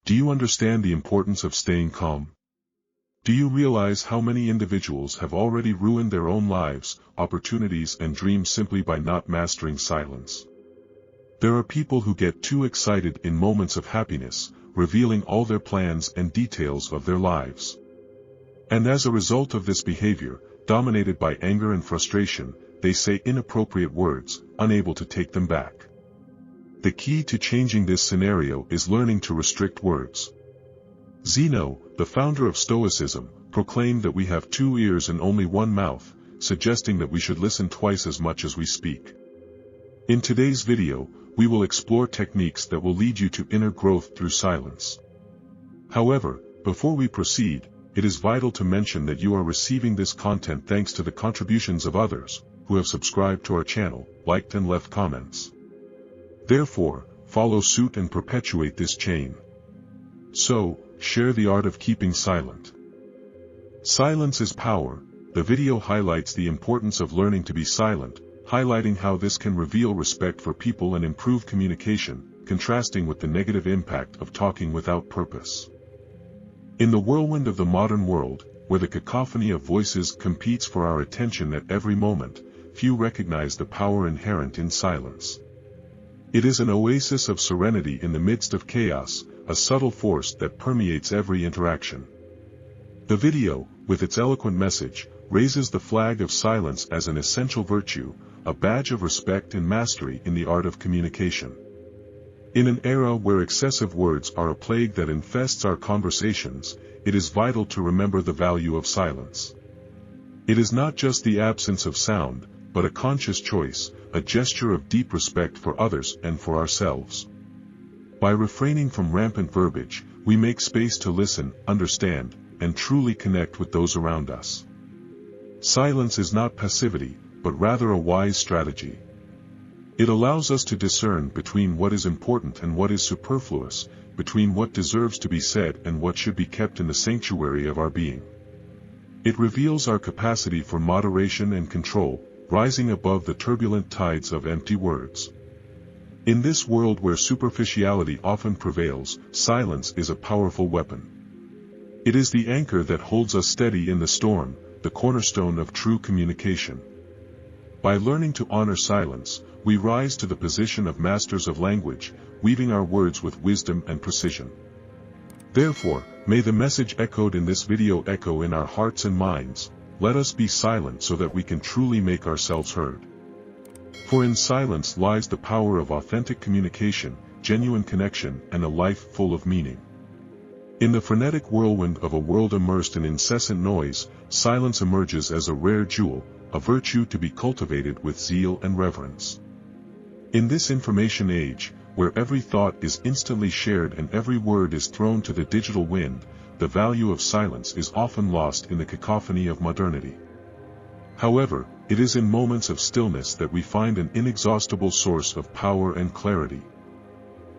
Do you understand the importance of staying calm? Do you realize how many individuals have already ruined their own lives, opportunities and dreams simply by not mastering silence? There are people who get too excited in moments of happiness, revealing all their plans and details of their lives. And as a result of this behavior, dominated by anger and frustration, they say inappropriate words, unable to take them back. The key to changing this scenario is learning to restrict words. Zeno, the founder of Stoicism, proclaimed that we have 2 ears and only 1 mouth, suggesting that we should listen twice as much as we speak. In today's video, we will explore techniques that will lead you to inner growth through silence. However, before we proceed, it is vital to mention that you are receiving this content thanks to the contributions of others, who have subscribed to our channel, liked and left comments. Therefore, follow suit and perpetuate this chain. So, share the art of keeping silent. Silence is power. The video highlights the importance of learning to be silent, highlighting how this can reveal respect for people and improve communication, contrasting with the negative impact of talking without purpose. In the whirlwind of the modern world, where the cacophony of voices competes for our attention at every moment, few recognize the power inherent in silence. It is an oasis of serenity in the midst of chaos, a subtle force that permeates every interaction. The video, with its eloquent message, raises the flag of silence as an essential virtue, a badge of respect and mastery in the art of communication. In an era where excessive words are a plague that infests our conversations, it is vital to remember the value of silence. It is not just the absence of sound, but a conscious choice, a gesture of deep respect for others and for ourselves. By refraining from rampant verbiage, we make space to listen, understand, and truly connect with those around us. Silence is not passivity, but rather a wise strategy. It allows us to discern between what is important and what is superfluous, between what deserves to be said and what should be kept in the sanctuary of our being. It reveals our capacity for moderation and control, rising above the turbulent tides of empty words. In this world where superficiality often prevails, silence is a powerful weapon. It is the anchor that holds us steady in the storm, the cornerstone of true communication. By learning to honor silence, we rise to the position of masters of language, weaving our words with wisdom and precision. Therefore, may the message echoed in this video echo in our hearts and minds. Let us be silent so that we can truly make ourselves heard. For in silence lies the power of authentic communication, genuine connection, and a life full of meaning. In the frenetic whirlwind of a world immersed in incessant noise, silence emerges as a rare jewel, a virtue to be cultivated with zeal and reverence. In this information age, where every thought is instantly shared and every word is thrown to the digital wind, the value of silence is often lost in the cacophony of modernity. However, it is in moments of stillness that we find an inexhaustible source of power and clarity.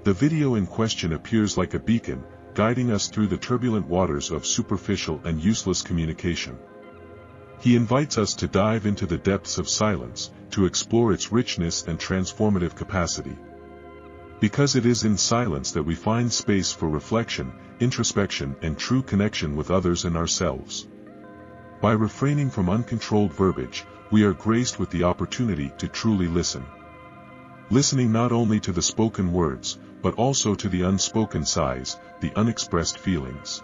The video in question appears like a beacon, guiding us through the turbulent waters of superficial and useless communication. He invites us to dive into the depths of silence, to explore its richness and transformative capacity. Because it is in silence that we find space for reflection, introspection, and true connection with others and ourselves. By refraining from uncontrolled verbiage, we are graced with the opportunity to truly listen. Listening not only to the spoken words, but also to the unspoken sighs, the unexpressed feelings.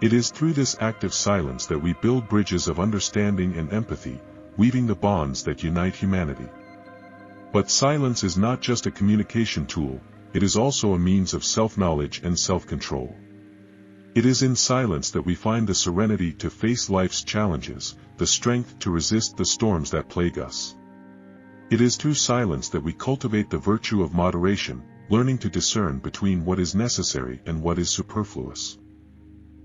It is through this active silence that we build bridges of understanding and empathy, weaving the bonds that unite humanity. But silence is not just a communication tool, it is also a means of self-knowledge and self-control. It is in silence that we find the serenity to face life's challenges, the strength to resist the storms that plague us. It is through silence that we cultivate the virtue of moderation, learning to discern between what is necessary and what is superfluous.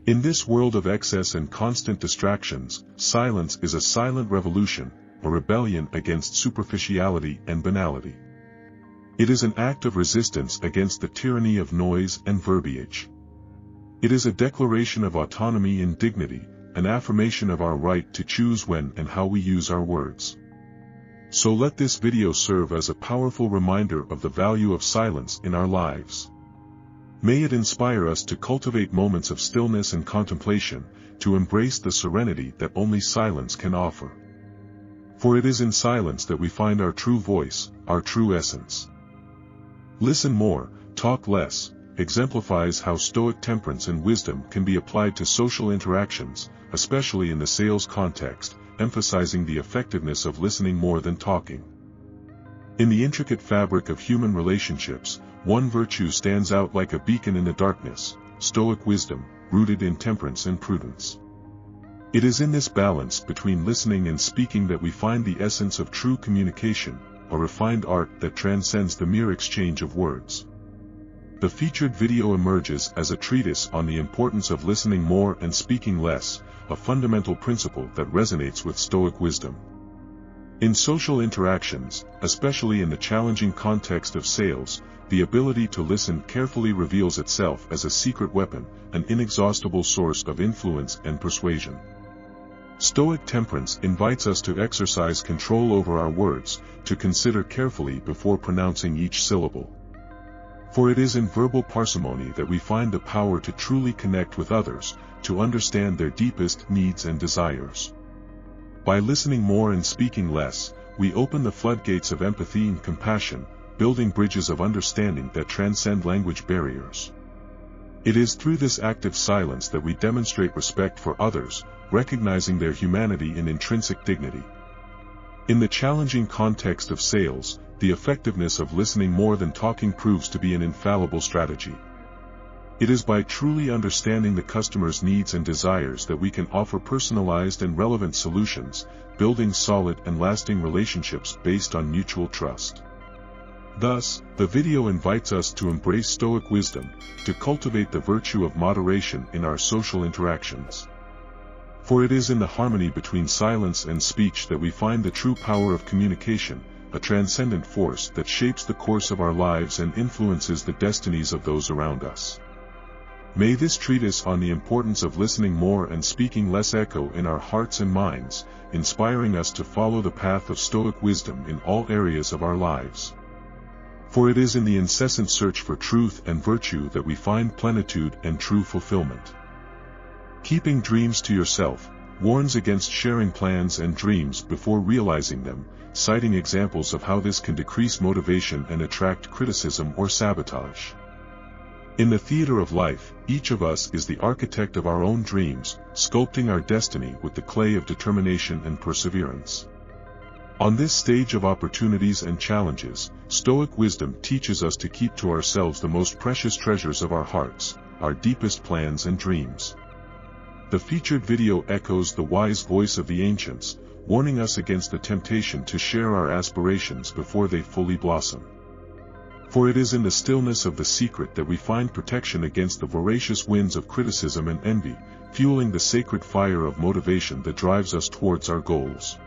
In this world of excess and constant distractions, silence is a silent revolution, a rebellion against superficiality and banality. It is an act of resistance against the tyranny of noise and verbiage. It is a declaration of autonomy and dignity, an affirmation of our right to choose when and how we use our words. So let this video serve as a powerful reminder of the value of silence in our lives. May it inspire us to cultivate moments of stillness and contemplation, to embrace the serenity that only silence can offer. For it is in silence that we find our true voice, our true essence. Listen more, talk less, exemplifies how Stoic temperance and wisdom can be applied to social interactions, especially in the sales context, emphasizing the effectiveness of listening more than talking. In the intricate fabric of human relationships, one virtue stands out like a beacon in the darkness: Stoic wisdom, rooted in temperance and prudence. It is in this balance between listening and speaking that we find the essence of true communication, a refined art that transcends the mere exchange of words. The featured video emerges as a treatise on the importance of listening more and speaking less, a fundamental principle that resonates with Stoic wisdom. In social interactions, especially in the challenging context of sales, the ability to listen carefully reveals itself as a secret weapon, an inexhaustible source of influence and persuasion. Stoic temperance invites us to exercise control over our words, to consider carefully before pronouncing each syllable. For it is in verbal parsimony that we find the power to truly connect with others, to understand their deepest needs and desires. By listening more and speaking less, we open the floodgates of empathy and compassion, building bridges of understanding that transcend language barriers. It is through this active silence that we demonstrate respect for others, recognizing their humanity and intrinsic dignity. In the challenging context of sales, the effectiveness of listening more than talking proves to be an infallible strategy. It is by truly understanding the customer's needs and desires that we can offer personalized and relevant solutions, building solid and lasting relationships based on mutual trust. Thus, the video invites us to embrace Stoic wisdom, to cultivate the virtue of moderation in our social interactions. For it is in the harmony between silence and speech that we find the true power of communication, a transcendent force that shapes the course of our lives and influences the destinies of those around us. May this treatise on the importance of listening more and speaking less echo in our hearts and minds, inspiring us to follow the path of Stoic wisdom in all areas of our lives. For it is in the incessant search for truth and virtue that we find plenitude and true fulfillment. Keeping dreams to yourself warns against sharing plans and dreams before realizing them, citing examples of how this can decrease motivation and attract criticism or sabotage. In the theater of life, each of us is the architect of our own dreams, sculpting our destiny with the clay of determination and perseverance. On this stage of opportunities and challenges, Stoic wisdom teaches us to keep to ourselves the most precious treasures of our hearts, our deepest plans and dreams. The featured video echoes the wise voice of the ancients, warning us against the temptation to share our aspirations before they fully blossom. For it is in the stillness of the secret that we find protection against the voracious winds of criticism and envy, fueling the sacred fire of motivation that drives us towards our goals.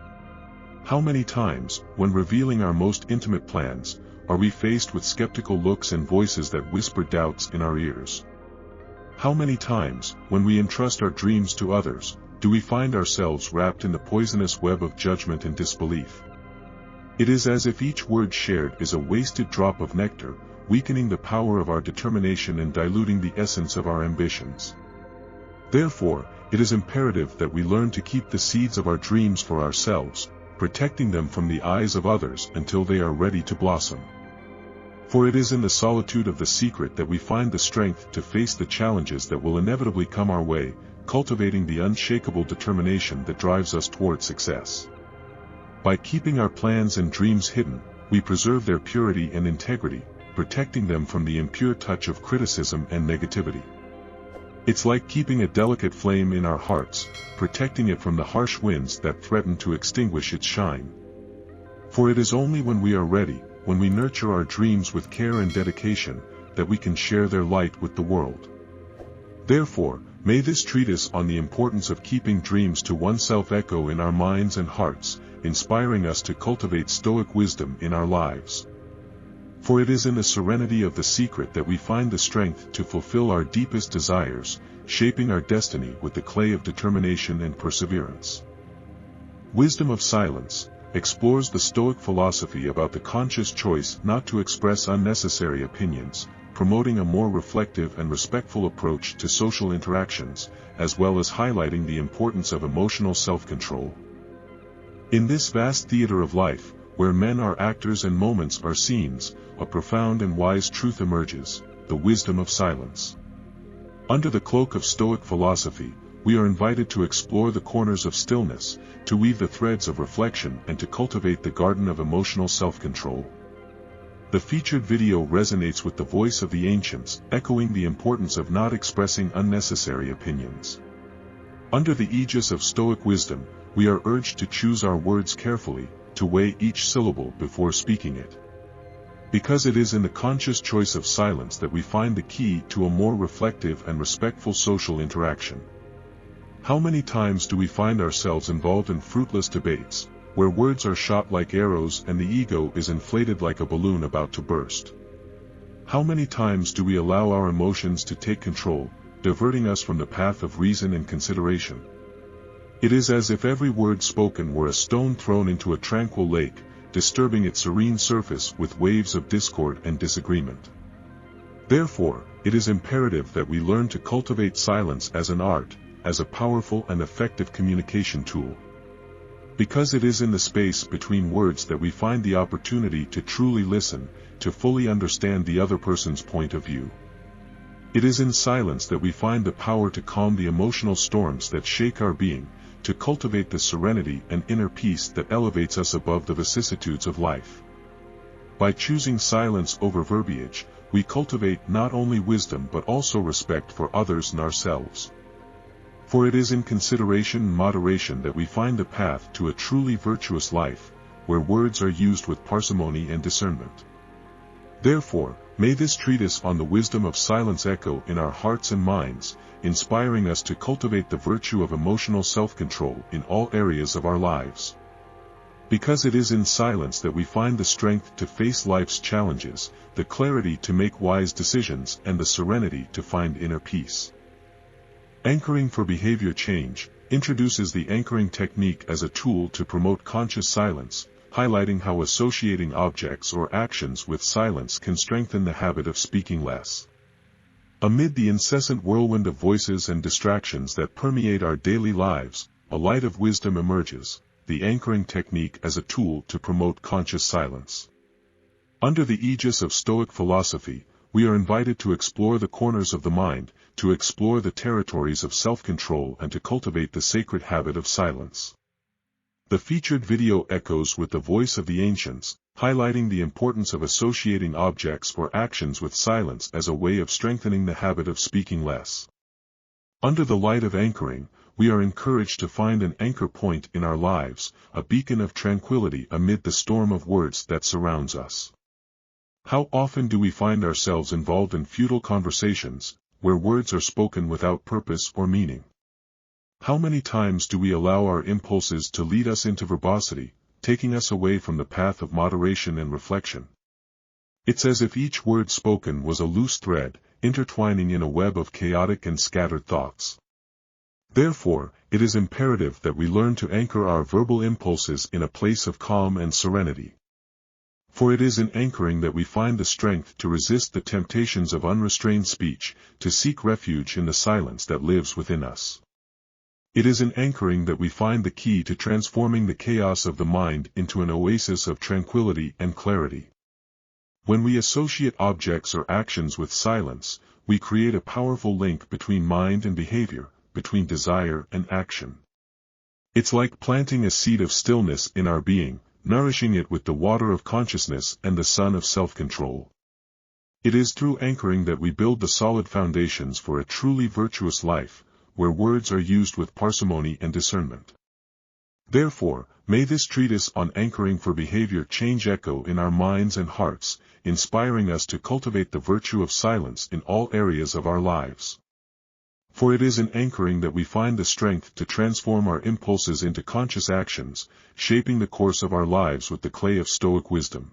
How many times, when revealing our most intimate plans, are we faced with skeptical looks and voices that whisper doubts in our ears? How many times, when we entrust our dreams to others, do we find ourselves wrapped in the poisonous web of judgment and disbelief? It is as if each word shared is a wasted drop of nectar, weakening the power of our determination and diluting the essence of our ambitions. Therefore, it is imperative that we learn to keep the seeds of our dreams for ourselves, protecting them from the eyes of others until they are ready to blossom. For it is in the solitude of the secret that we find the strength to face the challenges that will inevitably come our way, cultivating the unshakable determination that drives us toward success. By keeping our plans and dreams hidden, we preserve their purity and integrity, protecting them from the impure touch of criticism and negativity. It's like keeping a delicate flame in our hearts, protecting it from the harsh winds that threaten to extinguish its shine. For it is only when we are ready, when we nurture our dreams with care and dedication, that we can share their light with the world. Therefore, may this treatise on the importance of keeping dreams to oneself echo in our minds and hearts, inspiring us to cultivate Stoic wisdom in our lives. For it is in the serenity of the secret that we find the strength to fulfill our deepest desires, shaping our destiny with the clay of determination and perseverance. Wisdom of Silence explores the Stoic philosophy about the conscious choice not to express unnecessary opinions, promoting a more reflective and respectful approach to social interactions, as well as highlighting the importance of emotional self-control. In this vast theater of life, where men are actors and moments are scenes, a profound and wise truth emerges: the wisdom of silence. Under the cloak of Stoic philosophy, we are invited to explore the corners of stillness, to weave the threads of reflection and to cultivate the garden of emotional self-control. The featured video resonates with the voice of the ancients, echoing the importance of not expressing unnecessary opinions. Under the aegis of Stoic wisdom, we are urged to choose our words carefully, to weigh each syllable before speaking it. Because it is in the conscious choice of silence that we find the key to a more reflective and respectful social interaction. How many times do we find ourselves involved in fruitless debates, where words are shot like arrows and the ego is inflated like a balloon about to burst? How many times do we allow our emotions to take control, diverting us from the path of reason and consideration? It is as if every word spoken were a stone thrown into a tranquil lake, disturbing its serene surface with waves of discord and disagreement. Therefore, it is imperative that we learn to cultivate silence as an art, as a powerful and effective communication tool. Because it is in the space between words that we find the opportunity to truly listen, to fully understand the other person's point of view. It is in silence that we find the power to calm the emotional storms that shake our being, to cultivate the serenity and inner peace that elevates us above the vicissitudes of life. By choosing silence over verbiage, we cultivate not only wisdom but also respect for others and ourselves. For it is in consideration and moderation that we find the path to a truly virtuous life, where words are used with parsimony and discernment. Therefore, may this treatise on the wisdom of silence echo in our hearts and minds, inspiring us to cultivate the virtue of emotional self-control in all areas of our lives. Because it is in silence that we find the strength to face life's challenges, the clarity to make wise decisions, and the serenity to find inner peace. Anchoring for Behavior Change introduces the anchoring technique as a tool to promote conscious silence, highlighting how associating objects or actions with silence can strengthen the habit of speaking less. Amid the incessant whirlwind of voices and distractions that permeate our daily lives, a light of wisdom emerges: the anchoring technique as a tool to promote conscious silence. Under the aegis of Stoic philosophy, we are invited to explore the corners of the mind, to explore the territories of self-control and to cultivate the sacred habit of silence. The featured video echoes with the voice of the ancients, highlighting the importance of associating objects or actions with silence as a way of strengthening the habit of speaking less. Under the light of anchoring, we are encouraged to find an anchor point in our lives, a beacon of tranquility amid the storm of words that surrounds us. How often do we find ourselves involved in futile conversations, where words are spoken without purpose or meaning? How many times do we allow our impulses to lead us into verbosity, taking us away from the path of moderation and reflection? It's as if each word spoken was a loose thread, intertwining in a web of chaotic and scattered thoughts. Therefore, it is imperative that we learn to anchor our verbal impulses in a place of calm and serenity. For it is in anchoring that we find the strength to resist the temptations of unrestrained speech, to seek refuge in the silence that lives within us. It is in anchoring that we find the key to transforming the chaos of the mind into an oasis of tranquility and clarity. When we associate objects or actions with silence, we create a powerful link between mind and behavior, between desire and action. It's like planting a seed of stillness in our being, nourishing it with the water of consciousness and the sun of self-control. It is through anchoring that we build the solid foundations for a truly virtuous life, where words are used with parsimony and discernment. Therefore, may this treatise on anchoring for behavior change echo in our minds and hearts, inspiring us to cultivate the virtue of silence in all areas of our lives. For it is in anchoring that we find the strength to transform our impulses into conscious actions, shaping the course of our lives with the clay of Stoic wisdom.